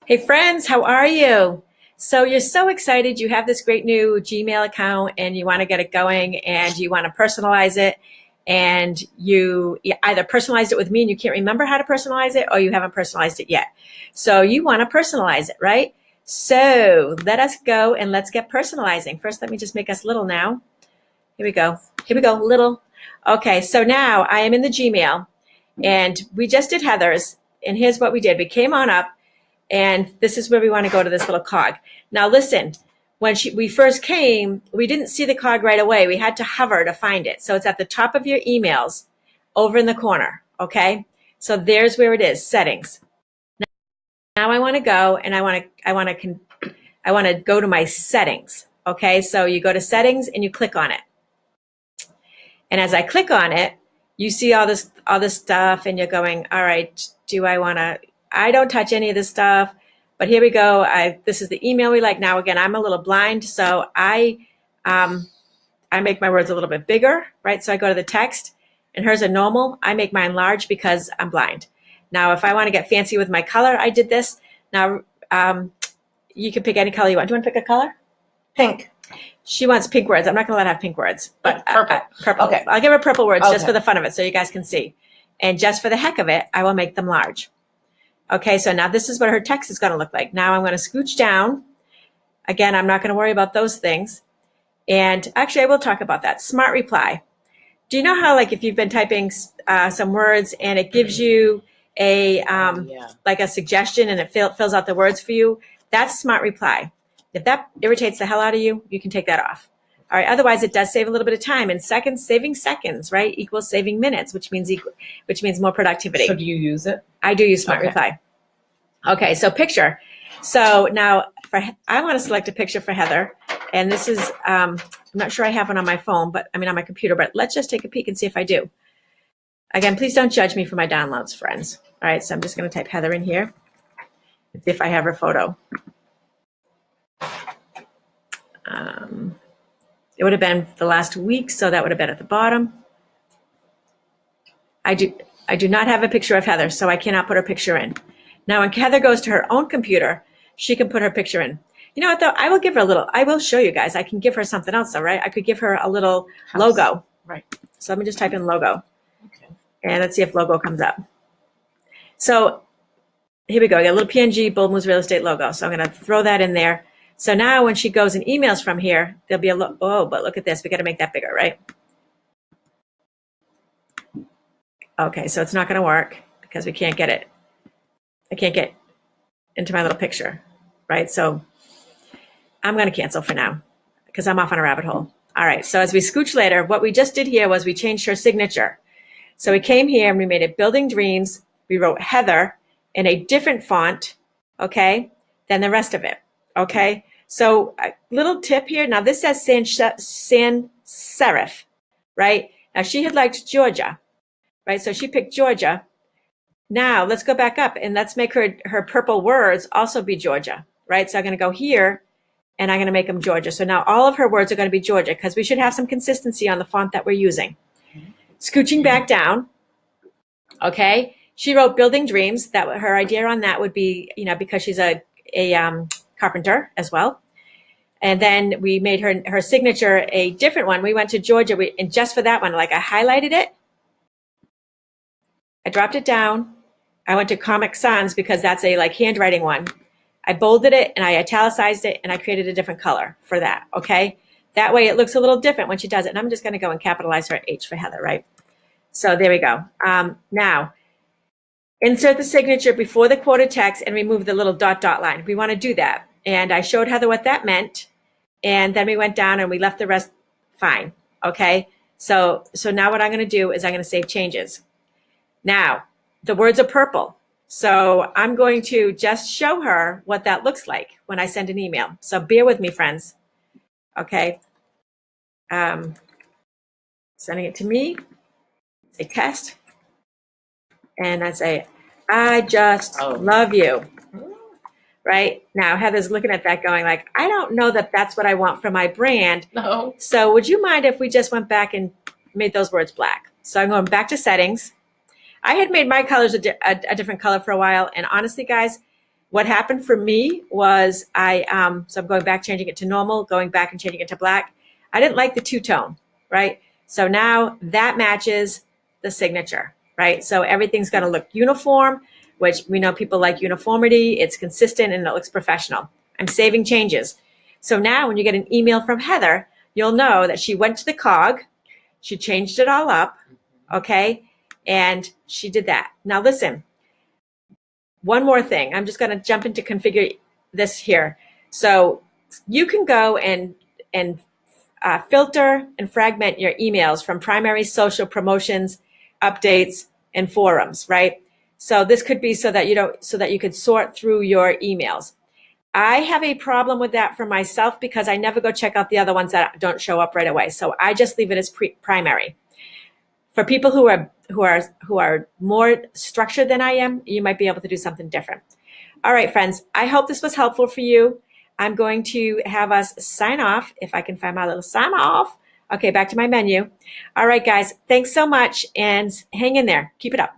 Hey friends, how are you? So you're so excited. You have this great new Gmail account and you want to get it going and you want to personalize it. And you either personalized it with me and you can't remember how to personalize it, or you haven't personalized it yet. So you want to personalize it, right? So let us go and let's get personalizing. First, let me just make us little now. Here we go. Here we go, little. Okay, so now I am in the Gmail and we just did Heather's. And here's what we did. We came on up. And this is where we want to go to this little cog. Now listen, when we first came, we didn't see the cog right away. We had to hover to find it. So it's at the top of your emails over in the corner, okay? So there's where it is, settings. Now I want to go and I want to go to my settings, okay? So you go to settings and you click on it. And as I click on it, you see all this stuff and you're going, all right, I don't touch any of this stuff, but here we go. This is the email we like. Now, again, I'm a little blind, so I make my words a little bit bigger, right? So I go to the text, and hers are normal. I make mine large because I'm blind. Now, if I want to get fancy with my color, I did this. Now, you can pick any color you want. Do you want to pick a color? Pink. She wants pink words. I'm not going to let her have pink words, but purple. Purple. Okay. I'll give her purple words Okay. just for the fun of it, so you guys can see. And just for the heck of it, I will make them large. Okay, so now this is what her text is going to look like. Now I'm going to scooch down. Again, I'm not going to worry about those things. And actually, I will talk about that. Smart reply. Do you know how, like, if you've been typing some words and it gives you like a suggestion and it fills out the words for you? That's smart reply. If that irritates the hell out of you, you can take that off. All right. Otherwise, it does save a little bit of time. And saving seconds, right, equals saving minutes, which means more productivity. So do you use it? I do use Smart Reply. Okay, so picture. So now I want to select a picture for Heather. And this is, I'm not sure I have one on my phone, on my computer, but let's just take a peek and see if I do. Again, please don't judge me for my downloads, friends. All right, so I'm just going to type Heather in here and see if I have her photo. It would have been the last week, so that would have been at the bottom. I do not have a picture of Heather, so I cannot put her picture in. Now, when Heather goes to her own computer, she can put her picture in. You know what, though? I will give her I will show you guys. I can give her something else, though, right? I could give her a little logo. Right. So let me just type in logo. Okay. And let's see if logo comes up. So here we go. I got a little PNG Bold Moves Real Estate logo. So I'm going to throw that in there. So now when she goes and emails from here, there'll be but look at this. We got to make that bigger, right? Okay, so it's not going to work because we can't get it. I can't get into my little picture, right? So I'm going to cancel for now because I'm off on a rabbit hole. All right, so as we scooch later, what we just did here was we changed her signature. So we came here and we made it Building Dreams. We wrote Heather in a different font, okay, than the rest of it, okay? So a little tip here. Now this says sans serif, right? Now she had liked Georgia, right? So she picked Georgia. Now let's go back up and let's make her purple words also be Georgia, right? So I'm going to go here and I'm going to make them Georgia. So now all of her words are going to be Georgia because we should have some consistency on the font that we're using. Scooching back down, okay? She wrote Building Dreams. That her idea on that would be, because she's a carpenter as well. And then we made her signature a different one. We went to Georgia, and just for that one, like I highlighted it. I dropped it down. I went to Comic Sans because that's a handwriting one. I bolded it and I italicized it and I created a different color for that, okay? That way it looks a little different when she does it. And I'm just going to go and capitalize her H for Heather, right? So there we go. Now, insert the signature before the quoted text and remove the little dot line. We want to do that. And I showed Heather what that meant. And then we went down and we left the rest fine, okay? So now what I'm going to do is I'm going to save changes. Now, the words are purple. So I'm going to just show her what that looks like when I send an email. So bear with me, friends. Okay. Sending it to me. Say test. And I say, I just love you. Right? Now, Heather's looking at that going like, I don't know that that's what I want for my brand. No. So would you mind if we just went back and made those words black? So I'm going back to settings. I had made my colors a different color for a while. And honestly, guys, What happened for me was so I'm going back, changing it to normal, going back and changing it to black. I didn't like the two-tone, right? So now that matches the signature, right? So everything's going to look uniform, which we know people like uniformity. It's consistent and it looks professional. I'm saving changes. So now when you get an email from Heather, you'll know that she went to the cog, she changed it all up, okay? And she did that. Now listen, one more thing. I'm just going to jump into configure this here. So you can go and filter and fragment your emails from primary, social, promotions, updates, and forums, right? So this could be so that you could sort through your emails. I have a problem with that for myself because I never go check out the other ones that don't show up right away. So I just leave it as primary. For people who are more structured than I am, you might be able to do something different. All right, friends, I hope this was helpful for you. I'm going to have us sign off, if I can find my little sign off. Okay, back to my menu. All right, guys, thanks so much, and hang in there. Keep it up.